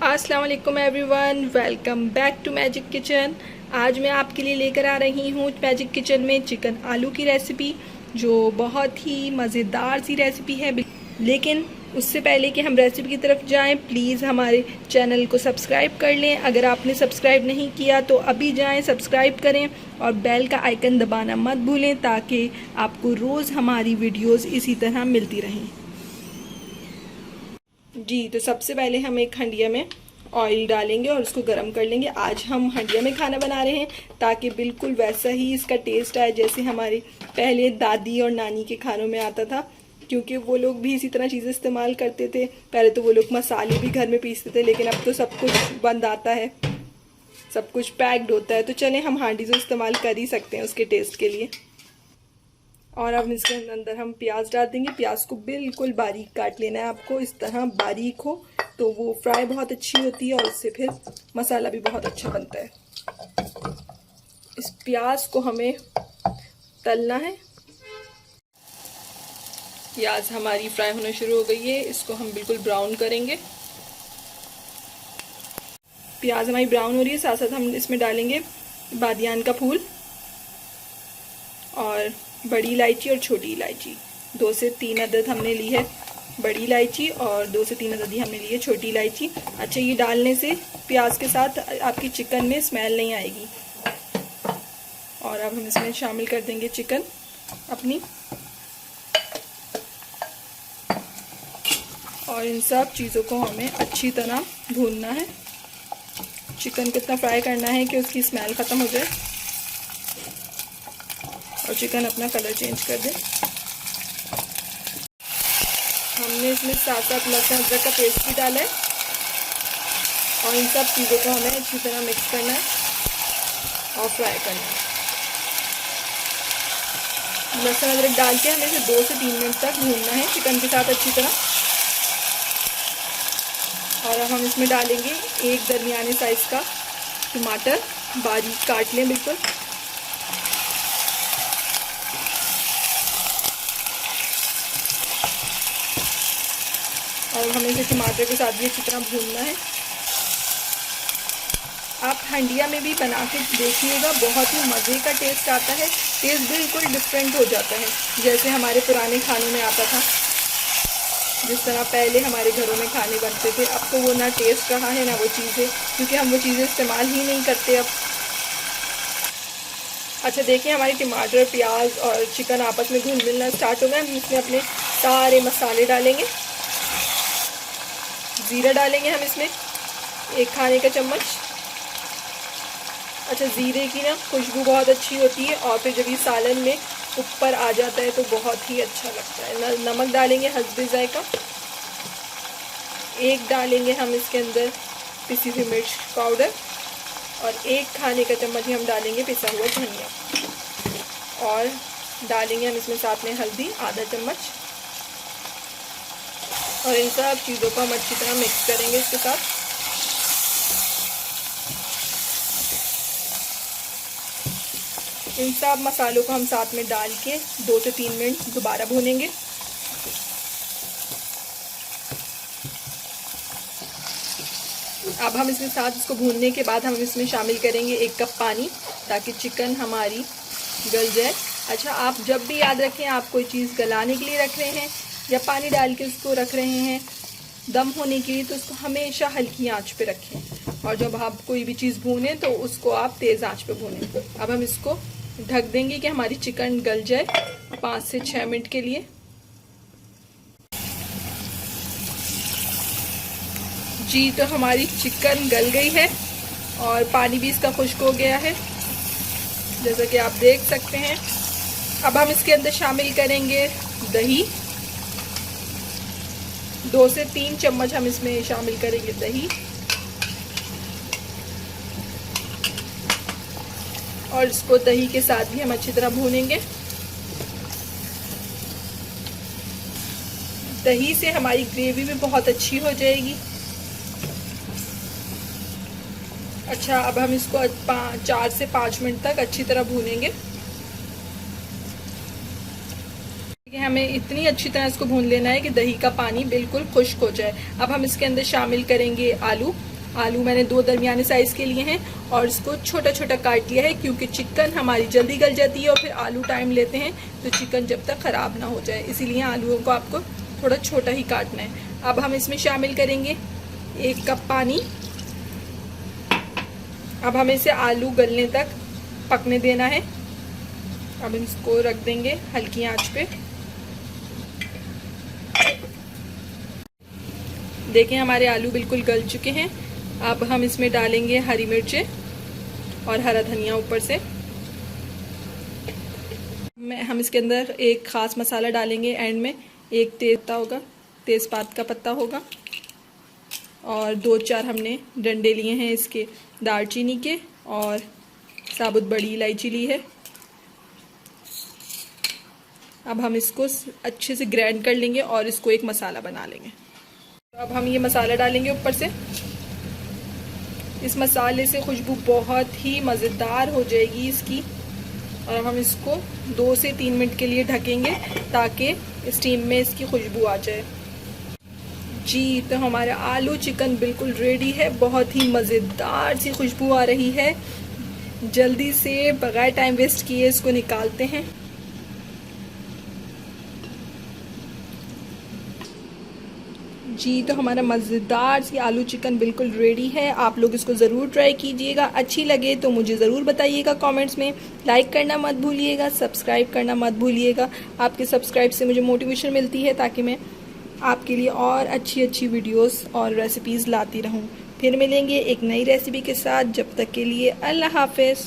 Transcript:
अस्सलाम वालेकुम everyone, welcome back to magic kitchen. आज मैं आपके लिए लेकर आ रही हूँ मैजिक किचन में चिकन आलू की रेसिपी, जो बहुत ही मज़ेदार सी रेसिपी है। लेकिन उससे पहले कि हम रेसिपी की तरफ जाएं, प्लीज़ हमारे चैनल को सब्सक्राइब कर लें। अगर आपने सब्सक्राइब नहीं किया तो अभी जाएं, सब्सक्राइब करें और बेल का आइकन दबाना मत भूलें, ताकि आपको रोज़ हमारी वीडियोज़ इसी तरह मिलती रहें। जी, तो सबसे पहले हम एक हंडिया में ऑयल डालेंगे और उसको गर्म कर लेंगे। आज हम हंडिया में खाना बना रहे हैं ताकि बिल्कुल वैसा ही इसका टेस्ट आए जैसे हमारे पहले दादी और नानी के खानों में आता था, क्योंकि वो लोग भी इसी तरह चीज़ें इस्तेमाल करते थे। पहले तो वो लोग मसाले भी घर में पीसते थे, लेकिन अब तो सब कुछ बंद आता है, सब कुछ पैक्ड होता है। तो चलें, हम हांडी से इस्तेमाल कर ही सकते हैं उसके टेस्ट के लिए। और अब इसके अंदर हम प्याज डाल देंगे। प्याज को बिल्कुल बारीक काट लेना है आपको, इस तरह बारीक हो तो वो फ्राई बहुत अच्छी होती है और उससे फिर मसाला भी बहुत अच्छा बनता है। इस प्याज को हमें तलना है। प्याज हमारी फ्राई होना शुरू हो गई है, इसको हम बिल्कुल ब्राउन करेंगे। प्याज हमारी ब्राउन हो रही है, साथ साथ हम इसमें डालेंगे बादियान का फूल और बड़ी इलायची और छोटी इलायची। 2 से 3 अदद हमने ली है बड़ी इलायची और 2 से 3 अदद ही हमने ली है छोटी इलायची। अच्छा, ये डालने से प्याज के साथ आपकी चिकन में स्मेल नहीं आएगी। और अब हम इसमें शामिल कर देंगे चिकन अपनी, और इन सब चीज़ों को हमें अच्छी तरह भूनना है। चिकन को इतना फ्राई करना है कि उसकी स्मेल ख़त्म हो जाए और चिकन अपना कलर चेंज कर दे। हमने इसमें साथ साथ लहसुन अदरक का पेस्ट भी डाला है और इन सब चीज़ों को हमें अच्छी तरह मिक्स करना है और फ्राई करना है। लहसुन अदरक डाल के हमें इसे 2 से 3 मिनट तक भूनना है चिकन के साथ अच्छी तरह। और अब हम इसमें डालेंगे एक दरमियाने साइज़ का टमाटर, बारीक काट लें बिल्कुल। और हमें इसे टमाटर के साथ भी अच्छी तरह भूनना है। आप हंडिया में भी बना के देखिएगा, बहुत ही मज़े का टेस्ट आता है। टेस्ट बिल्कुल डिफरेंट हो जाता है, जैसे हमारे पुराने खानों में आता था, जिस तरह पहले हमारे घरों में खाने बनते थे। अब तो वो ना टेस्ट रहा है ना वो चीज़ें, क्योंकि हम वो चीज़ें इस्तेमाल ही नहीं करते अब। अच्छा, देखिए हमारी टमाटर, प्याज और चिकन आपस में घुल मिलना स्टार्ट हो गया। हम इसमें अपने सारे मसाले डालेंगे। ज़ीरा डालेंगे हम इसमें 1 खाने का चम्मच। अच्छा, ज़ीरे की ना खुशबू बहुत अच्छी होती है और फिर जब ये सालन में ऊपर आ जाता है तो बहुत ही अच्छा लगता है। नमक डालेंगे हस्बे ज़ायका। 1 डालेंगे हम इसके अंदर पिसी हुई मिर्च पाउडर और 1 खाने का चम्मच ही हम डालेंगे पिसा हुआ धनिया। और डालेंगे हम इसमें साथ में हल्दी आधा चम्मच। और इन सब चीज़ों को हम अच्छी तरह मिक्स करेंगे इसके साथ। इन सब मसालों को हम साथ में डाल के 2 से 3 मिनट दोबारा भूनेंगे। अब हम इसके साथ इसको भूनने के बाद हम इसमें शामिल करेंगे 1 कप पानी, ताकि चिकन हमारी गल जाए। अच्छा, आप जब भी याद रखें, आप कोई चीज़ गलाने के लिए रख रहे हैं या पानी डाल के उसको रख रहे हैं दम होने के लिए, तो उसको हमेशा हल्की आंच पे रखें। और जब आप कोई भी चीज़ भूनें तो उसको आप तेज़ आंच पे भूनें। अब हम इसको ढक देंगे कि हमारी चिकन गल जाए 5 से 6 मिनट के लिए। जी, तो हमारी चिकन गल गई है और पानी भी इसका खुश्क हो गया है, जैसा कि आप देख सकते हैं। अब हम इसके अंदर शामिल करेंगे दही। 2 से 3 चम्मच हम इसमें शामिल करेंगे दही। और इसको दही के साथ भी हम अच्छी तरह भूनेंगे। दही से हमारी ग्रेवी भी बहुत अच्छी हो जाएगी। अच्छा, अब हम इसको 4 से 5 मिनट तक अच्छी तरह भूनेंगे। हमें इतनी अच्छी तरह इसको भून लेना है कि दही का पानी बिल्कुल खुश्क हो जाए। अब हम इसके अंदर शामिल करेंगे आलू। आलू मैंने 2 दरमियाने साइज़ के लिए हैं और इसको छोटा छोटा काट लिया है, क्योंकि चिकन हमारी जल्दी गल जाती है और फिर आलू टाइम लेते हैं, तो चिकन जब तक ख़राब ना हो जाए, इसीलिए आलूओं को आपको थोड़ा छोटा ही काटना है। अब हम इसमें शामिल करेंगे 1 कप पानी। अब हमें इसे आलू गलने तक पकने देना है। अब इसको रख देंगे हल्की आंच पे। देखें हमारे आलू बिल्कुल गल चुके हैं। अब हम इसमें डालेंगे हरी मिर्चें और हरा धनिया ऊपर से। हम इसके अंदर एक ख़ास मसाला डालेंगे एंड में, एक तेज़पात का पत्ता होगा और 2-4 हमने डंडे लिए हैं इसके दालचीनी के, और साबुत बड़ी इलायची ली है। अब हम इसको अच्छे से ग्राइंड कर लेंगे और इसको एक मसाला बना लेंगे। अब हम ये मसाला डालेंगे ऊपर से। इस मसाले से खुशबू बहुत ही मज़ेदार हो जाएगी इसकी। और हम इसको 2 से 3 मिनट के लिए ढकेंगे ताकि स्टीम में इसकी खुशबू आ जाए। जी, तो हमारा आलू चिकन बिल्कुल रेडी है। बहुत ही मज़ेदार सी खुशबू आ रही है। जल्दी से बगैर टाइम वेस्ट किए इसको निकालते हैं। जी, तो हमारा मज़ेदार सी आलू चिकन बिल्कुल रेडी है। आप लोग इसको ज़रूर ट्राई कीजिएगा। अच्छी लगे तो मुझे ज़रूर बताइएगा कमेंट्स में। लाइक करना मत भूलिएगा, सब्सक्राइब करना मत भूलिएगा। आपके सब्सक्राइब से मुझे मोटिवेशन मिलती है ताकि मैं आपके लिए और अच्छी अच्छी वीडियोस और रेसिपीज़ लाती रहूं। फिर मिलेंगे एक नई रेसिपी के साथ। जब तक के लिए अल्लाह हाफ़िज़।